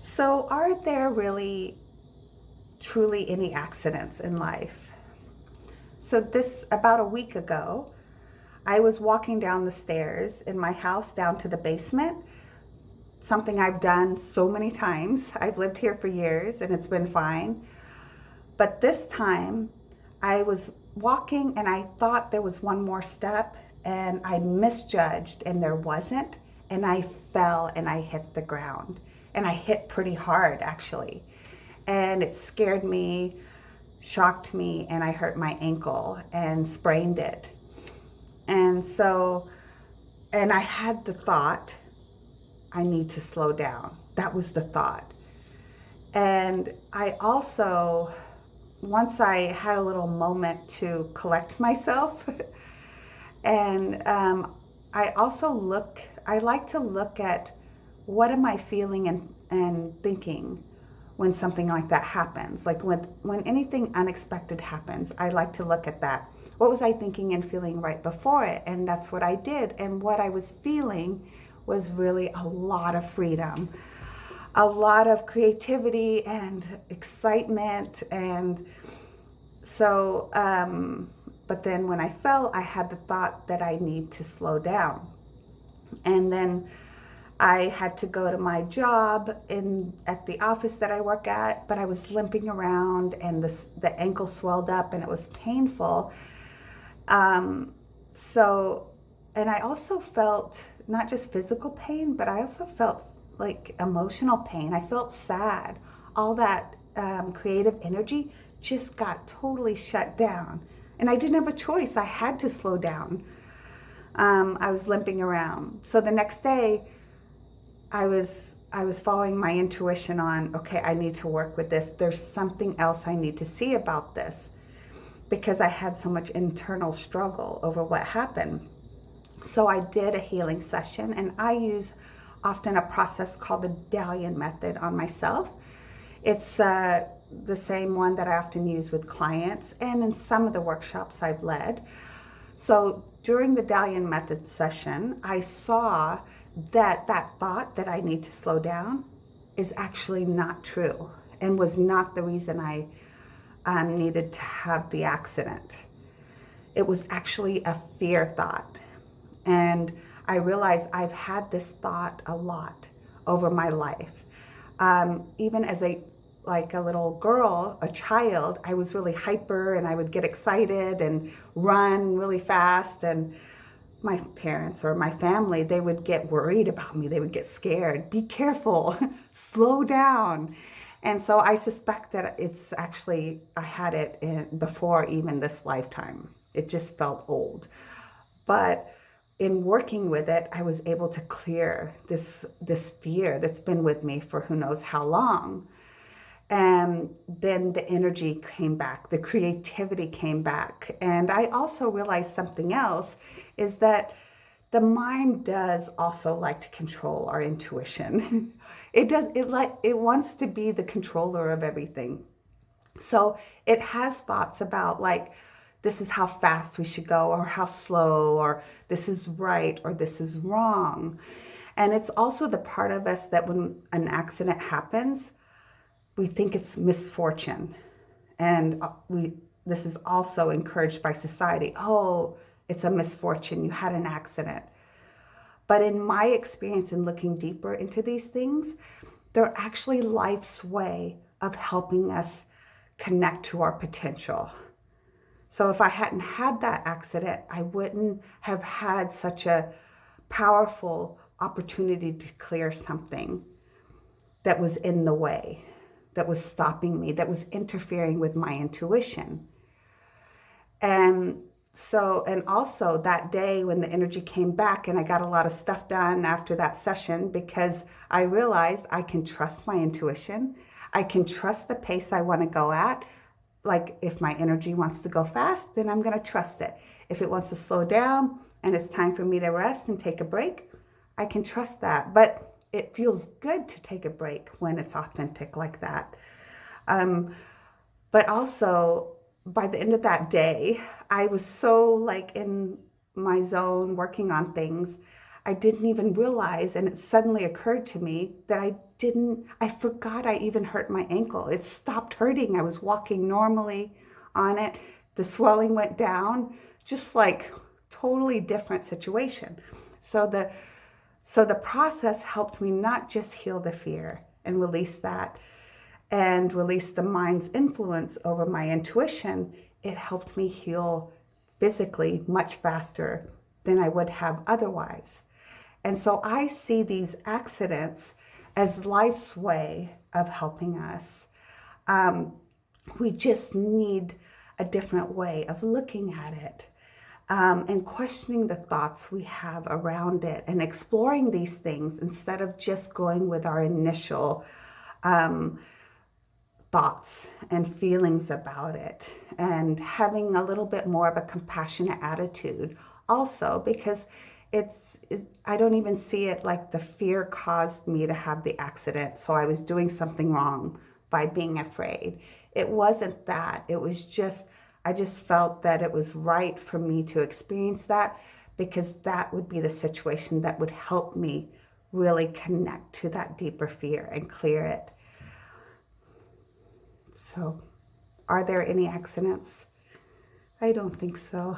So, are there really truly any accidents in life? So, this about a week ago, I was walking down the stairs in my house down to the basement, something I've done so many times. I've lived here for years and it's been fine. But this time, I was walking and I thought there was one more step and I misjudged and there wasn't. And I fell and I hit the ground. And I hit pretty hard actually. And it scared me, shocked me, and I hurt my ankle and sprained it. And so, and I had the thought, I need to slow down. That was the thought. And I also, once I had a little moment to collect myself, and I like to look at what am I feeling and thinking when something like that happens. Like when anything unexpected happens, I like to look at that. What was I thinking and feeling right before it? And that's what I did. And what I was feeling was really a lot of freedom, a lot of creativity and excitement. And so, but then when I fell, I had the thought that I need to slow down. And then I had to go to my job at the office that I work at, but I was limping around and the ankle swelled up and it was painful. Um, so, and I also felt not just physical pain, but I also felt like emotional pain. I felt sad. All that creative energy just got totally shut down. And I didn't have a choice. I had to slow down. I was limping around. So the next day, I was following my intuition on, okay, I need to work with this. There's something else I need to see about this because I had so much internal struggle over what happened. So I did a healing session and I use often a process called the Dalian method on myself. It's the same one that I often use with clients and in some of the workshops I've led. So during the Dalian method session, I saw that thought that I need to slow down is actually not true and was not the reason I needed to have the accident. It was actually a fear thought. And I realized I've had this thought a lot over my life. Even as a little girl, a child, I was really hyper and I would get excited and run really fast, and my parents or my family, they would get worried about me. They would get scared. Be careful, slow down. And so I suspect that it's actually, I had it before even this lifetime. It just felt old. But in working with it, I was able to clear this fear that's been with me for who knows how long. And then the energy came back, the creativity came back. And I also realized something else is that the mind does also like to control our intuition. It wants to be the controller of everything. So it has thoughts about like this is how fast we should go or how slow or this is right or this is wrong. And it's also the part of us that when an accident happens, we think it's misfortune. And this is also encouraged by society. Oh, it's a misfortune. You had an accident. But in my experience in looking deeper into these things, they're actually life's way of helping us connect to our potential. So if I hadn't had that accident, I wouldn't have had such a powerful opportunity to clear something that was in the way, that was stopping me, that was interfering with my intuition. And so, and also that day when the energy came back and I got a lot of stuff done after that session because I realized I can trust my intuition. I can trust the pace I want to go at. Like if my energy wants to go fast, then I'm going to trust it. If it wants to slow down and it's time for me to rest and take a break, I can trust that. But it feels good to take a break when it's authentic like that. But also, by the end of that day, I was so like in my zone working on things. I didn't even realize, and it suddenly occurred to me that I forgot I even hurt my ankle. It stopped hurting. I was walking normally on it. The swelling went down, just like totally different situation. So the process helped me not just heal the fear and release that and release the mind's influence over my intuition. It helped me heal physically much faster than I would have otherwise. And so I see these accidents as life's way of helping us. We just need a different way of looking at it, and questioning the thoughts we have around it and exploring these things instead of just going with our initial thoughts and feelings about it, and having a little bit more of a compassionate attitude also, because I don't even see it like the fear caused me to have the accident, so I was doing something wrong by being afraid. It wasn't that. It was just, I just felt that it was right for me to experience that, because that would be the situation that would help me really connect to that deeper fear and clear it. So, are there any accidents? I don't think so.